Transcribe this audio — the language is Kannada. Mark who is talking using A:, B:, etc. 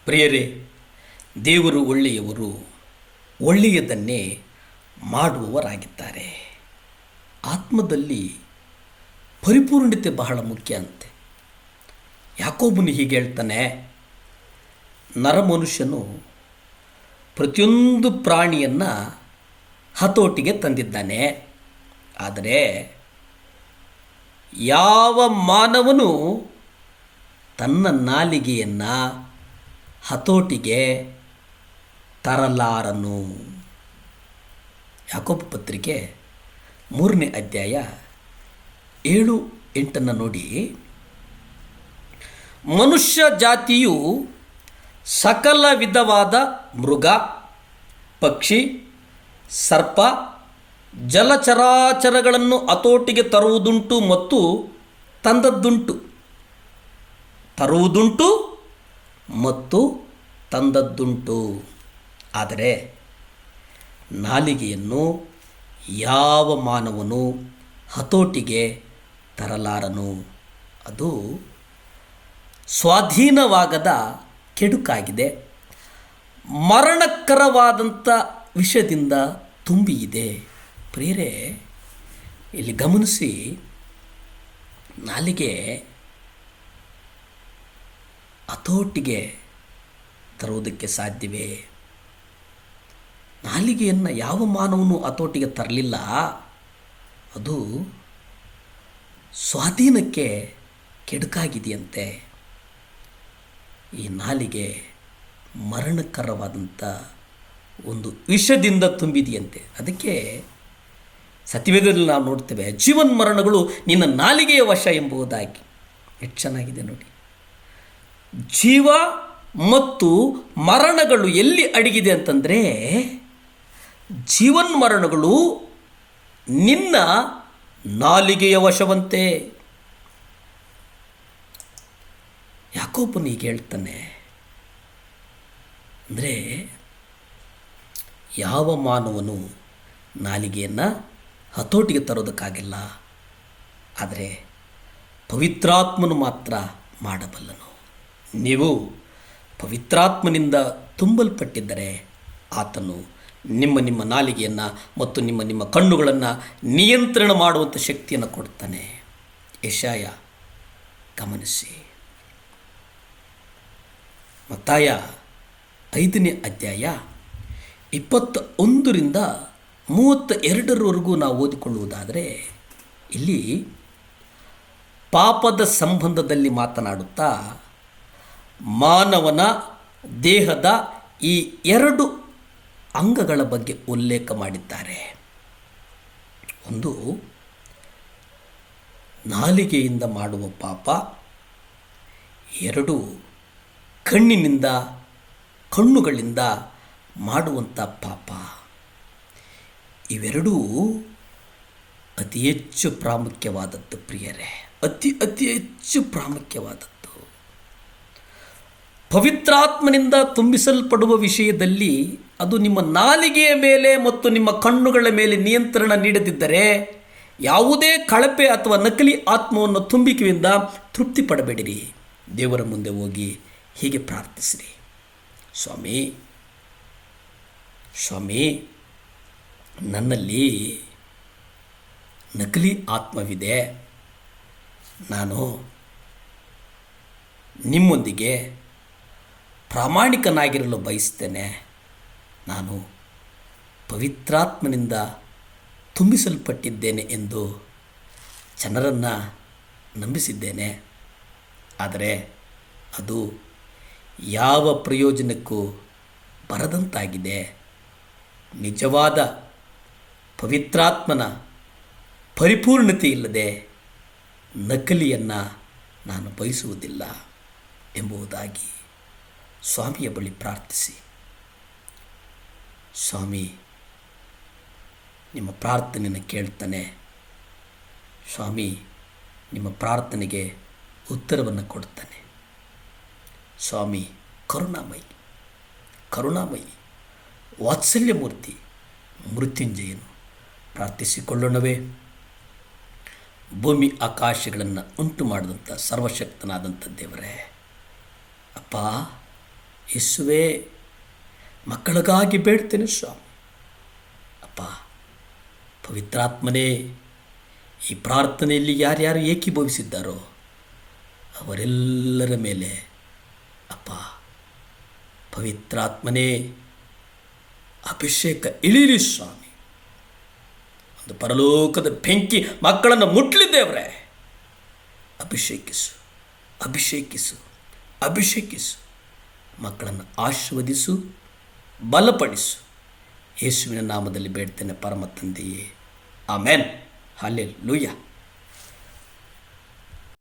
A: ಪ್ರಿಯರೇ, ದೇವರು ಒಳ್ಳೆಯವರು, ಒಳ್ಳೆಯದನ್ನೇ ಮಾಡುವವರಾಗಿದ್ದಾರೆ. ಆತ್ಮದಲ್ಲಿ ಪರಿಪೂರ್ಣತೆ ಬಹಳ ಮುಖ್ಯ ಅಂತೆ. ಯಾಕೋಬನು ಹೀಗೆ ಹೇಳ್ತಾನೆ, ನರಮನುಷ್ಯನು ಪ್ರತಿಯೊಂದು ಪ್ರಾಣಿಯನ್ನು ಹತೋಟಿಗೆ ತಂದಿದ್ದಾನೆ, ಆದರೆ ಯಾವ ಮಾನವನು ತನ್ನ ನಾಲಿಗೆಯನ್ನು ಹತೋಟಿಗೆ ತರಲಾರನು. ಯಾಕೋಬ ಪತ್ರಿಕೆ 3ನೇ ಅಧ್ಯಾಯ 7-8 ನೋಡಿ. ಮನುಷ್ಯ ಜಾತಿಯು ಸಕಲ ವಿಧವಾದ ಮೃಗ, ಪಕ್ಷಿ, ಸರ್ಪ, ಜಲಚರಾಚರಗಳನ್ನು ಹತೋಟಿಗೆ ತರುವುದುಂಟು ಮತ್ತು ತಂದದ್ದುಂಟು. ತರುವುದುಂಟು ಮತ್ತು ತಂದದ್ದುಂಟು, ಆದರೆ ನಾಲಿಗೆಯನ್ನು ಯಾವ ಮಾನವನು ಹತೋಟಿಗೆ ತರಲಾರನು. ಅದು ಸ್ವಾಧೀನವಾಗದ ಕೆಡುಕಾಗಿದೆ, ಮರಣಕರವಾದಂಥ ವಿಷದಿಂದ ತುಂಬಿದೆ. ಪ್ರಿಯರೇ, ಇಲ್ಲಿ ಗಮನಿಸಿ, ನಾಲಿಗೆ ಹತೋಟಿಗೆ ತರುವುದಕ್ಕೆ ಸಾಧ್ಯವೇ? ನಾಲಿಗೆಯನ್ನು ಯಾವ ಮಾನವನು ಹತೋಟಿಗೆ ತರಲಿಲ್ಲ. ಅದು ಸ್ವಾಧೀನಕ್ಕೆ ಕೆಡುಕಾಗಿದೆಯಂತೆ. ಈ ನಾಲಿಗೆ ಮರಣಕರವಾದಂಥ ಒಂದು ವಿಷದಿಂದ ತುಂಬಿದೆಯಂತೆ. ಅದಕ್ಕೆ ಸತ್ಯವೇದದಲ್ಲಿ ನಾವು ನೋಡ್ತೇವೆ, ಜೀವನ್ ಮರಣಗಳು ನಿನ್ನ ನಾಲಿಗೆಯ ವಶ ಎಂಬುದಾಗಿ. ಎಷ್ಟು ಚೆನ್ನಾಗಿದೆ ನೋಡಿ. ಜೀವ ಮತ್ತು ಮರಣಗಳು ಎಲ್ಲಿ ಅಡಗಿದೆ ಅಂತಂದರೆ, ಜೀವನ್ ಮರಣಗಳು ನಿನ್ನ ನಾಲಿಗೆಯ ವಶವಂತೆ. ಯಾಕೋಬನು ಹೀಗೆ ಹೇಳ್ತಾನೆ, ಅಂದರೆ ಯಾವ ಮಾನವನು ನಾಲಿಗೆಯನ್ನು ಹತೋಟಿಗೆ ತರೋದಕ್ಕಾಗಿಲ್ಲ, ಆದರೆ ಪವಿತ್ರಾತ್ಮನು ಮಾತ್ರ ಮಾಡಬಲ್ಲನು. ನೀವು ಪವಿತ್ರಾತ್ಮನಿಂದ ತುಂಬಲ್ಪಟ್ಟಿದ್ದರೆ ಆತನು ನಿಮ್ಮ ನಿಮ್ಮ ನಾಲಿಗೆಯನ್ನು ಮತ್ತು ನಿಮ್ಮ ನಿಮ್ಮ ಕಣ್ಣುಗಳನ್ನು ನಿಯಂತ್ರಣ ಮಾಡುವಂಥ ಶಕ್ತಿಯನ್ನು ಕೊಡ್ತಾನೆ. ಯೆಶಾಯ ಗಮನಿಸಿ. ಮತ್ತಾಯ 5ನೇ ಅಧ್ಯಾಯ 21-32 ನಾವು ಓದಿಕೊಳ್ಳುವುದಾದರೆ, ಇಲ್ಲಿ ಪಾಪದ ಸಂಬಂಧದಲ್ಲಿ ಮಾತನಾಡುತ್ತಾ ಮಾನವನ ದೇಹದ ಈ 2 ಅಂಗಗಳ ಬಗ್ಗೆ ಉಲ್ಲೇಖ ಮಾಡಿದ್ದಾರೆ. ಒಂದು, ನಾಲಿಗೆಯಿಂದ ಮಾಡುವ ಪಾಪ. 2, ಕಣ್ಣುಗಳಿಂದ ಮಾಡುವಂಥ ಪಾಪ. ಇವೆರಡೂ ಅತಿ ಹೆಚ್ಚು ಪ್ರಾಮುಖ್ಯವಾದದ್ದು ಪ್ರಿಯರೇ, ಅತಿ ಹೆಚ್ಚು ಪ್ರಾಮುಖ್ಯವಾದದ್ದು. ಪವಿತ್ರಾತ್ಮನಿಂದ ತುಂಬಿಸಲ್ಪಡುವ ವಿಷಯದಲ್ಲಿ ಅದು ನಿಮ್ಮ ನಾಲಿಗೆಯ ಮೇಲೆ ಮತ್ತು ನಿಮ್ಮ ಕಣ್ಣುಗಳ ಮೇಲೆ ನಿಯಂತ್ರಣ ನೀಡದಿದ್ದರೆ ಯಾವುದೇ ಕಳಪೆ ಅಥವಾ ನಕಲಿ ಆತ್ಮವನ್ನು ತುಂಬಿಕೆಯಿಂದ ತೃಪ್ತಿ ಪಡಬೇಡಿರಿ. ದೇವರ ಮುಂದೆ ಹೋಗಿ ಹೀಗೆ ಪ್ರಾರ್ಥಿಸಿರಿ, ಸ್ವಾಮಿ, ನನ್ನಲ್ಲಿ ನಕಲಿ ಆತ್ಮವಿದೆ. ನಾನು ನಿಮ್ಮೊಂದಿಗೆ ಪ್ರಾಮಾಣಿಕನಾಗಿರಲು ಬಯಸ್ತೇನೆ. ನಾನು ಪವಿತ್ರಾತ್ಮನಿಂದ ತುಂಬಿಸಲ್ಪಟ್ಟಿದ್ದೇನೆ ಎಂದು ಜನರನ್ನು ನಂಬಿಸಿದ್ದೇನೆ, ಆದರೆ ಅದು ಯಾವ ಪ್ರಯೋಜನಕ್ಕೂ ಬರದಂತಾಗಿದೆ. ನಿಜವಾದ ಪವಿತ್ರಾತ್ಮನ ಪರಿಪೂರ್ಣತೆ ಇಲ್ಲದೆ ನಕಲಿಯನ್ನು ನಾನು ಬಯಸುವುದಿಲ್ಲ ಎಂಬುದಾಗಿ ಸ್ವಾಮಿಯ ಬಳಿ ಪ್ರಾರ್ಥಿಸಿ. ಸ್ವಾಮಿ ನಿಮ್ಮ ಪ್ರಾರ್ಥನೆಯನ್ನು ಕೇಳ್ತಾನೆ. ಸ್ವಾಮಿ ನಿಮ್ಮ ಪ್ರಾರ್ಥನೆಗೆ ಉತ್ತರವನ್ನು ಕೊಡ್ತಾನೆ. ಸ್ವಾಮಿ ಕರುಣಾಮಯಿ ವಾತ್ಸಲ್ಯಮೂರ್ತಿ ಮೃತ್ಯುಂಜಯನು. ಪ್ರಾರ್ಥಿಸಿಕೊಳ್ಳೋಣವೇ. ಭೂಮಿ ಆಕಾಶಗಳನ್ನು ಉಂಟು ಮಾಡಿದಂಥ ಸರ್ವಶಕ್ತನಾದಂಥ ದೇವರೇ, ಅಪ್ಪ ಯೇಸುವೇ, ಮಕ್ಕಳಿಗಾಗಿ ಬೇಡ್ತೇನೆ ಸ್ವಾಮಿ. ಅಪ್ಪ, ಪವಿತ್ರಾತ್ಮನೇ, ಈ ಪ್ರಾರ್ಥನೆಯಲ್ಲಿ ಯಾರ್ಯಾರು ಏಕೀಭವಿಸಿದ್ದಾರೋ ಅವರೆಲ್ಲರ ಮೇಲೆ ಅಪ್ಪ ಪವಿತ್ರಾತ್ಮನೇ ಅಭಿಷೇಕ ಇಳೀಲಿ ಸ್ವಾಮಿ. ಒಂದು ಪರಲೋಕದ ಬೆಂಕಿ ಮಕ್ಕಳನ್ನು ಮುಟ್ಲಿದ್ದೇವ್ರೆ. ಅಭಿಷೇಕಿಸು, ಅಭಿಷೇಕಿಸು, ಅಭಿಷೇಕಿಸು. ಮಕ್ಕಳನ್ನು ಆಶೀರ್ವದಿಸು, ಬಲಪಡಿಸು. ಯೇಸುವಿನ ನಾಮದಲ್ಲಿ ಬೇಡ್ತೇನೆ ಪರಮ ತಂದೆಯೇ, ಆಮೆನ್. ಹಲ್ಲೆಲೂಯಾ.